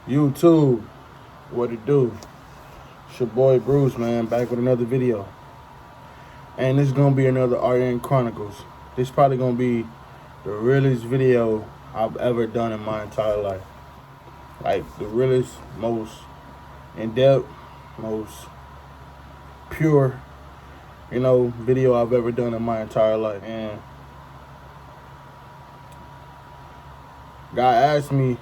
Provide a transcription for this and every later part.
YouTube, what it do? It's your boy Bruce, man, back with another video. And this is gonna be another RN Chronicles. This probably gonna be the realest video I've ever done in my entire life. Like the realest, most in-depth, most pure, video I've ever done in my entire life. And God asked me,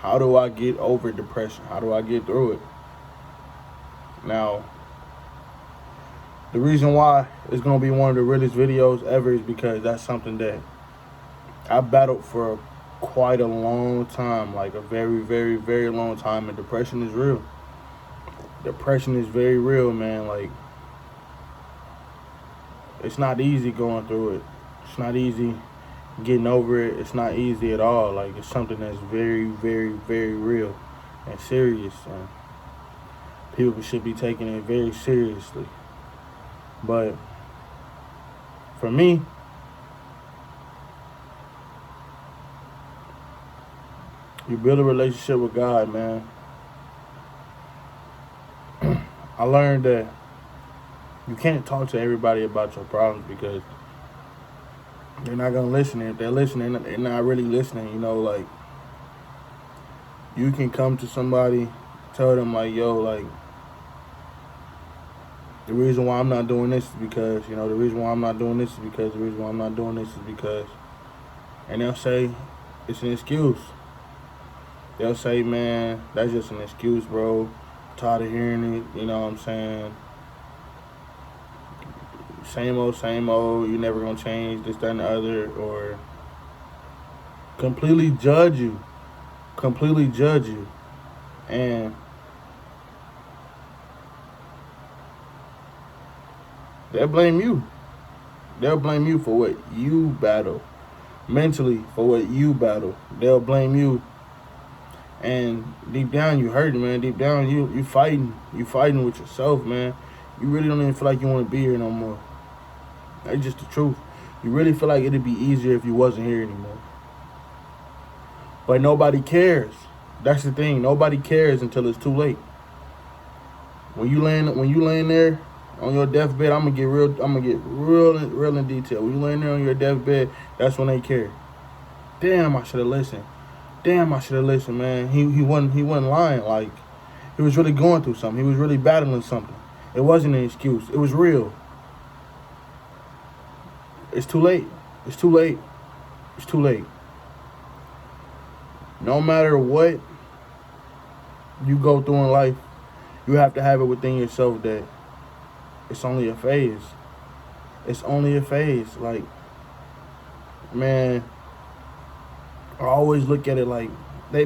how do I get over depression? How do I get through it? Now, the reason why it's going to be one of the realest videos ever is because that's something that I battled for quite a long time, like a very, very, very long time, and depression is real. Depression is very real, man. Like, it's not easy going through it. It's not easy getting over it. It's not easy at all. Like, it's something that's very, very, very real and serious, and people should be taking it very seriously. But for me, you build a relationship with God, man. I learned that you can't talk to everybody about your problems because they're not gonna listen. If they're listening, they're not really listening. Like, you can come to somebody, tell them like, yo, like, the reason why I'm not doing this is because, the reason why I'm not doing this is because, the reason why I'm not doing this is because, and they'll say it's an excuse. They'll say, man, that's just an excuse, bro. I'm tired of hearing it, you know what I'm saying? Same old, you never gonna change, this, that, and the other, or completely judge you. And they'll blame you. They'll blame you for what you battle. Mentally, for what you battle. They'll blame you. And deep down, you hurting, man. Deep down, you fighting. You fighting with yourself, man. You really don't even feel like you want to be here no more. That's just the truth. You really feel like it'd be easier if you wasn't here anymore. But nobody cares. That's the thing. Nobody cares until it's too late. When you laying there on your deathbed, I'm gonna get real in detail. When you laying there on your deathbed, that's when they care. Damn, I should have listened. Man. He wasn't lying. Like, he was really going through something. He was really battling something. It wasn't an excuse. It was real. It's too late. No matter what you go through in life, you have to have it within yourself that it's only a phase. Like, man, I always look at it like,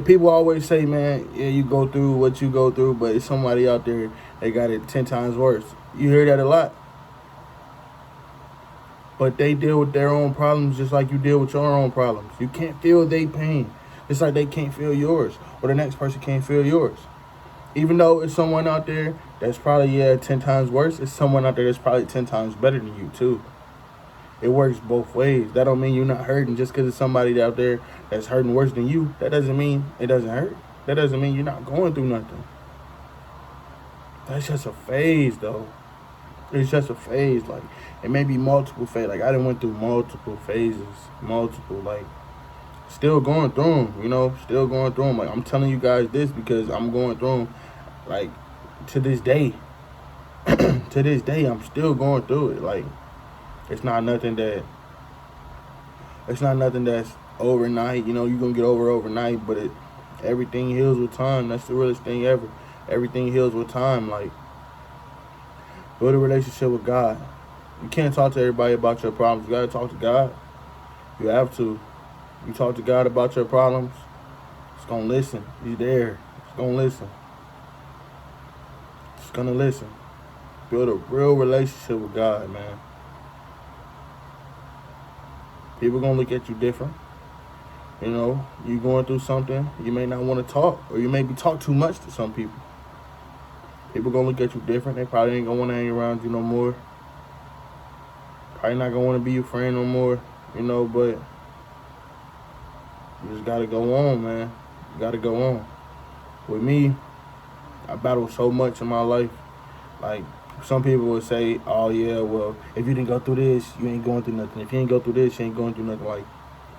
people always say, man, yeah, you go through what you go through, but it's somebody out there, they got it 10 times worse. You hear that a lot. But they deal with their own problems just like you deal with your own problems. You can't feel their pain. It's like they can't feel yours, or the next person can't feel yours. Even though it's someone out there that's probably, 10 times worse, it's someone out there that's probably 10 times better than you, too. It works both ways. That don't mean you're not hurting just because it's somebody out there that's hurting worse than you. That doesn't mean it doesn't hurt. That doesn't mean you're not going through nothing. That's just a phase, though. It's just a phase. Like, it may be multiple phases. Like, I done went through multiple phases. Like, still going through them, still going through them. Like, I'm telling you guys this because I'm going through them, like, to this day. To this day, I'm still going through it. Like, it's not nothing that's overnight. You're going to get over overnight, but everything heals with time. That's the realest thing ever. Everything heals with time. Like, build a relationship with God. You can't talk to everybody about your problems. You got to talk to God. You have to. You talk to God about your problems, He's going to listen. He's there. He's going to listen. He's going to listen. Build a real relationship with God, man. People going to look at you different. You going through something, you may not want to talk, or you may be talk too much to some people. People going to look at you different. They probably ain't going to want to hang around you no more. Probably not going to want to be your friend no more, but You just gotta go on, man. You gotta go on. With me, I battled so much in my life. Like, some people would say, oh yeah, well, if you didn't go through this, you ain't going through nothing. If you ain't go through this, you ain't going through nothing. Like,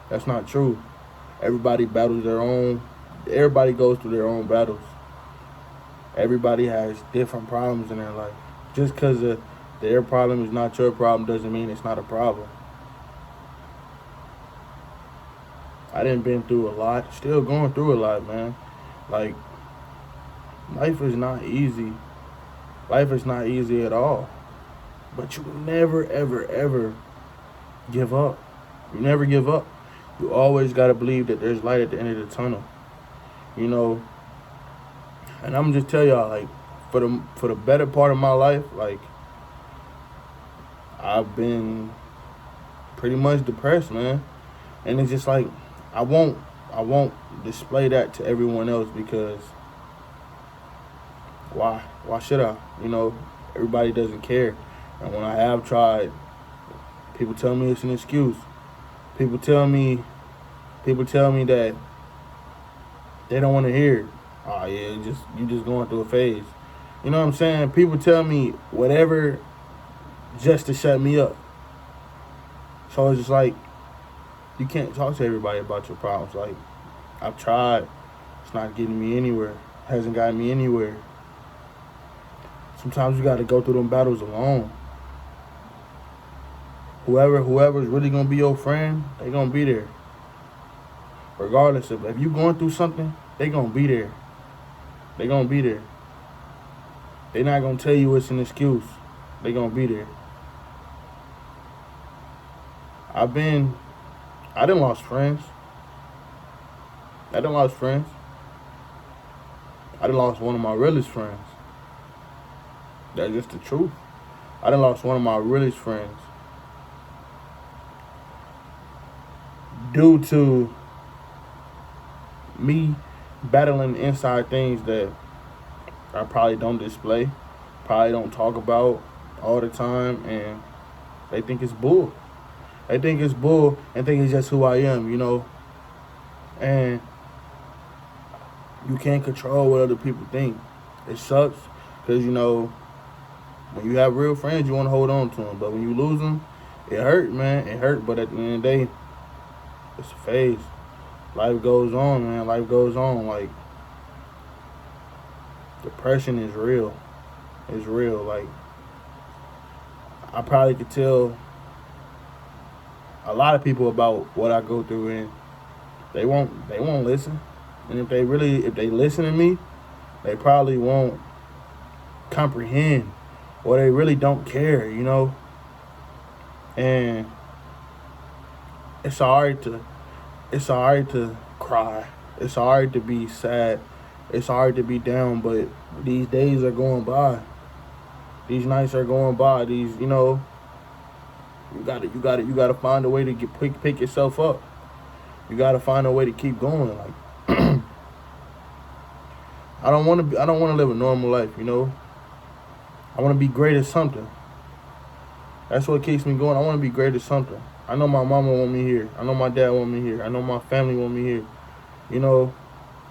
that's not true. Everybody battles their own. Everybody goes through their own battles. Everybody has different problems in their life. Just because their problem is not your problem doesn't mean it's not a problem. I done been through a lot. Still going through a lot, man. Like, life is not easy. Life is not easy at all. But you never, ever, ever give up. You never give up. You always got to believe that there's light at the end of the tunnel. You know, and I'm just tell y'all, like, for the better part of my life, like, I've been pretty much depressed, man. And it's just like, I won't display that to everyone else because why? Why should I? You know, everybody doesn't care. And when I have tried, people tell me it's an excuse. People tell me that they don't want to hear it. Oh yeah, you just going through a phase. You know what I'm saying? People tell me whatever just to shut me up. So it's just like, you can't talk to everybody about your problems. Like, I've tried. It's not getting me anywhere. Hasn't gotten me anywhere. Sometimes you got to go through them battles alone. Whoever's really going to be your friend, they going to be there. Regardless of if you going through something, they going to be there. They going to be there. They not going to tell you it's an excuse. They going to be there. I done lost friends. I done lost one of my realest friends. That's just the truth. I done lost one of my realest friends due to me battling inside things that I probably don't display, probably don't talk about all the time, and they think it's bull. They think it's bull and think it's just who I am, you know. And you can't control what other people think. It sucks because, you know, when you have real friends, you want to hold on to them. But when you lose them, it hurt, man. It hurt. But at the end of the day, it's a phase. Life goes on, man. Life goes on. Like, depression is real. It's real. Like, I probably could tell a lot of people about what I go through, and they won't listen. And if they listen to me, they probably won't comprehend, or they really don't care, you know. And it's alright to cry. It's alright to be sad. It's alright to be down, but these days are going by. These nights are going by. These, you know, you gotta find a way to pick yourself up. You gotta find a way to keep going. Like, I don't want to live a normal life, you know. I want to be great at something. That's what keeps me going. I want to be great at something. I know my mama want me here. I know my dad want me here. I know my family want me here. You know,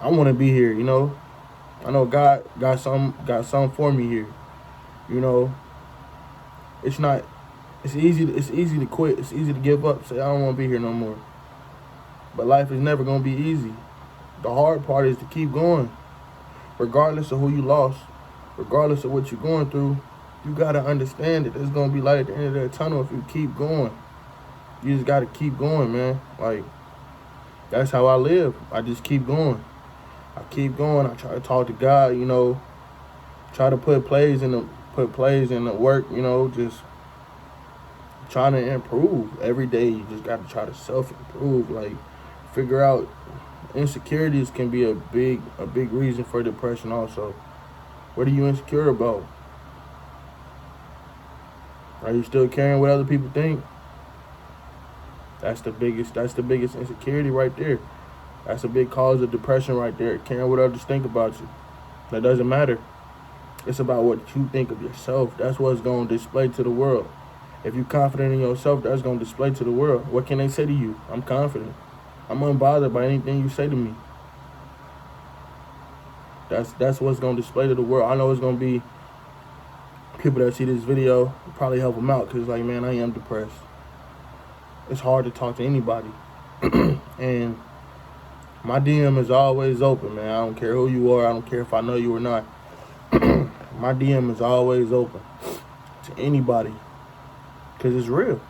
I want to be here. You know, I know God got something for me here. You know, it's easy to quit. It's easy to give up. Say I don't want to be here no more. But life is never gonna be easy. The hard part is to keep going. Regardless of who you lost, regardless of what you're going through, you gotta understand that there's gonna be light at the end of that tunnel if you keep going. You just gotta keep going, man. Like, that's how I live. I just keep going. I keep going. I try to talk to God, you know. Try to put plays in the work, you know. Just trying to improve every day. You just gotta try to self-improve. Like, figure out insecurities can be a big reason for depression also. What are you insecure about? Are you still caring what other people think? That's the biggest insecurity right there. That's a big cause of depression right there. Caring what others think about you. That doesn't matter. It's about what you think of yourself. That's what's going to display to the world. If you're confident in yourself, that's going to display to the world. What can they say to you? I'm confident. I'm unbothered by anything you say to me. That's what's gonna display to the world. I know it's gonna be people that see this video, probably help them out, because like, man, I am depressed. It's hard to talk to anybody. And my DM is always open, man. I don't care who you are. I don't care if I know you or not. My DM is always open to anybody, because it's real.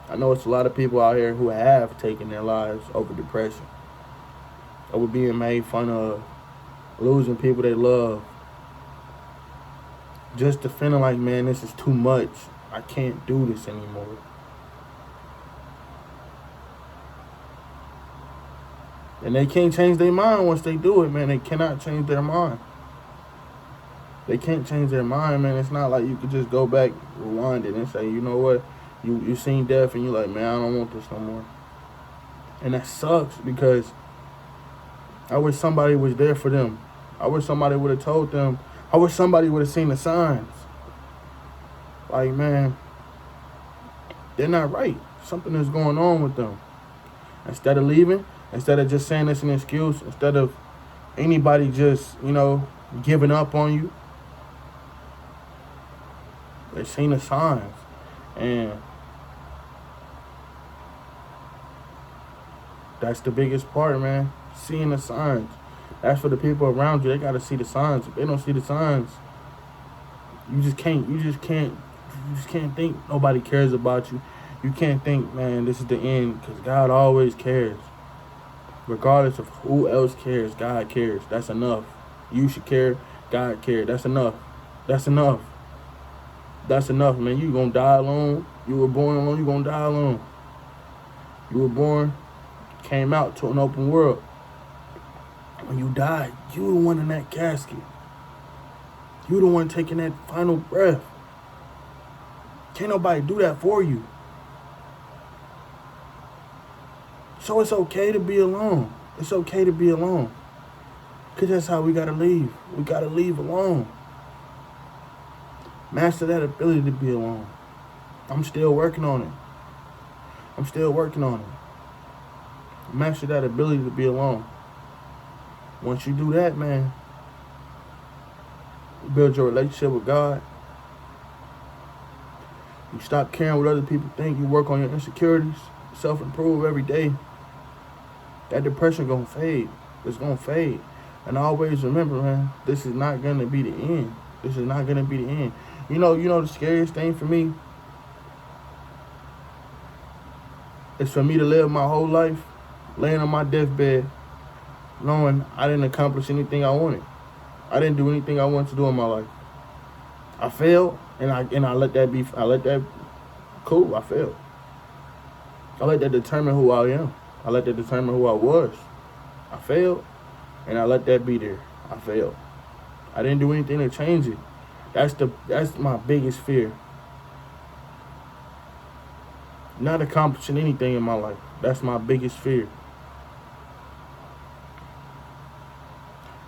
I know it's a lot of people out here who have taken their lives over depression, over being made fun of, losing people they love, just to feeling like, man, this is too much. I can't do this anymore. And they can't change their mind once they do it, man. They cannot change their mind. They can't change their mind, man. It's not like you could just go back, rewind it, and say, you know what? You seen death, and you're like, man, I don't want this no more. And that sucks, because I wish somebody was there for them. I wish somebody would have told them. I wish somebody would have seen the signs. Like, man, they're not right. Something is going on with them. Instead of leaving, instead of just saying it's an excuse, instead of anybody just, giving up on you, they've seen the signs. And that's the biggest part, man. Seeing the signs. That's for the people around you. They gotta see the signs. If they don't see the signs, you just can't think nobody cares about you. You can't think, man, this is the end, because God always cares. Regardless of who else cares, God cares. That's enough. You should care. God cares. That's enough. That's enough. That's enough, man. You gonna die alone. You were born alone. You gonna die alone. You were born, came out to an open world. When you die, you the one in that casket. You the one taking that final breath. Can't nobody do that for you. So it's okay to be alone. It's okay to be alone. Because that's how we gotta leave. We gotta leave alone. Master that ability to be alone. I'm still working on it. Master that ability to be alone. Once you do that, man, you build your relationship with God. You stop caring what other people think. You work on your insecurities. Self-improve every day. That depression gonna fade. It's gonna fade. And always remember, man, this is not gonna be the end. This is not gonna be the end. You know the scariest thing for me is for me to live my whole life laying on my deathbed knowing I didn't accomplish anything I wanted. I didn't do anything I wanted to do in my life. I failed, and I let that be. I let that cool. I failed. I let that determine who I am. I let that determine who I was. I failed, and I let that be there. I failed. I didn't do anything to change it. That's my biggest fear. Not accomplishing anything in my life. That's my biggest fear.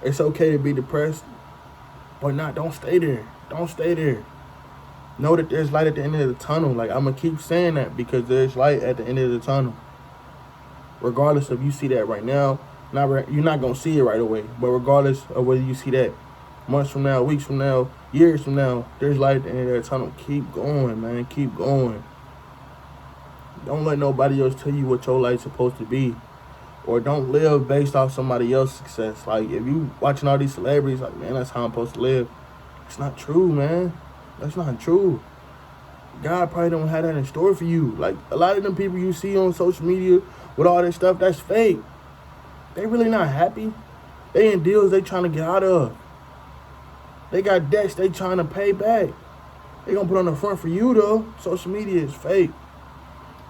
It's okay to be depressed, but don't stay there. Don't stay there. Know that there's light at the end of the tunnel. Like, I'm going to keep saying that, because there's light at the end of the tunnel. Regardless of you see that right now, you're not going to see it right away. But regardless of whether you see that months from now, weeks from now, years from now, there's light at the end of that tunnel. Keep going, man. Keep going. Don't let nobody else tell you what your life's supposed to be. Or don't live based off somebody else's success. Like, if you watching all these celebrities, like, man, that's how I'm supposed to live. It's not true, man. That's not true. God probably don't have that in store for you. Like, a lot of them people you see on social media with all this stuff, that's fake. They really not happy. They in deals they trying to get out of. They got debts they trying to pay back. They gonna put on the front for you, though. Social media is fake.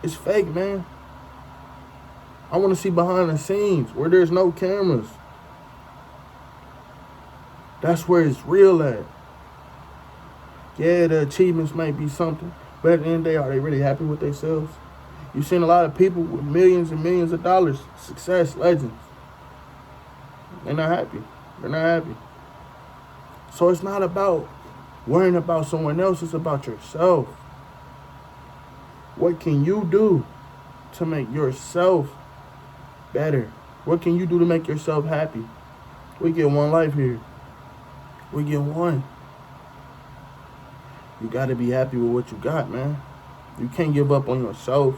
It's fake, man. I want to see behind the scenes where there's no cameras. That's where it's real at. Yeah, the achievements might be something, but at the end of the day, are they really happy with themselves? You've seen a lot of people with millions and millions of dollars, success, legends. They're not happy. They're not happy. So it's not about worrying about someone else. It's about yourself. What can you do to make yourself better? What can you do to make yourself happy? We get one life here. We get one. You got to be happy with what you got, man. You can't give up on yourself,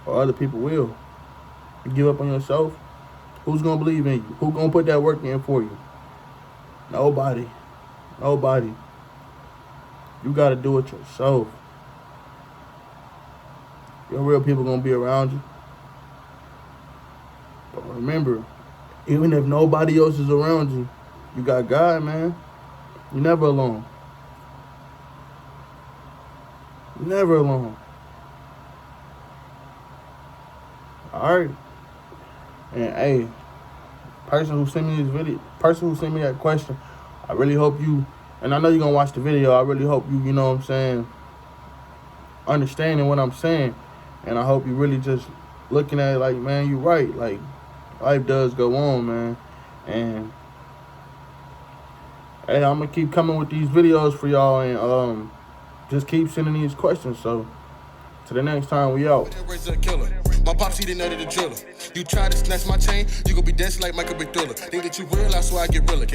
or other people will. You give up on yourself, who's going to believe in you? Who's going to put that work in for you? Nobody. Nobody. You got to do it yourself. Your real people going to be around you. But remember, even if nobody else is around you, you got God, man. You're never alone. You're never alone. Alright? And hey, person who sent me that question, I really hope you, and I know you're going to watch the video, I really hope you, you know what I'm saying, understanding what I'm saying. And I hope you really just looking at it like, man, you're right. Like, life does go on, man. And hey, I'm going to keep coming with these videos for y'all, and just keep sending these questions. So, to the next time, we out. My pops, he didn't know the driller. You try to snatch my chain, you gon' be dancing like Michael B. Thriller. Think that you real, I swear I get realer.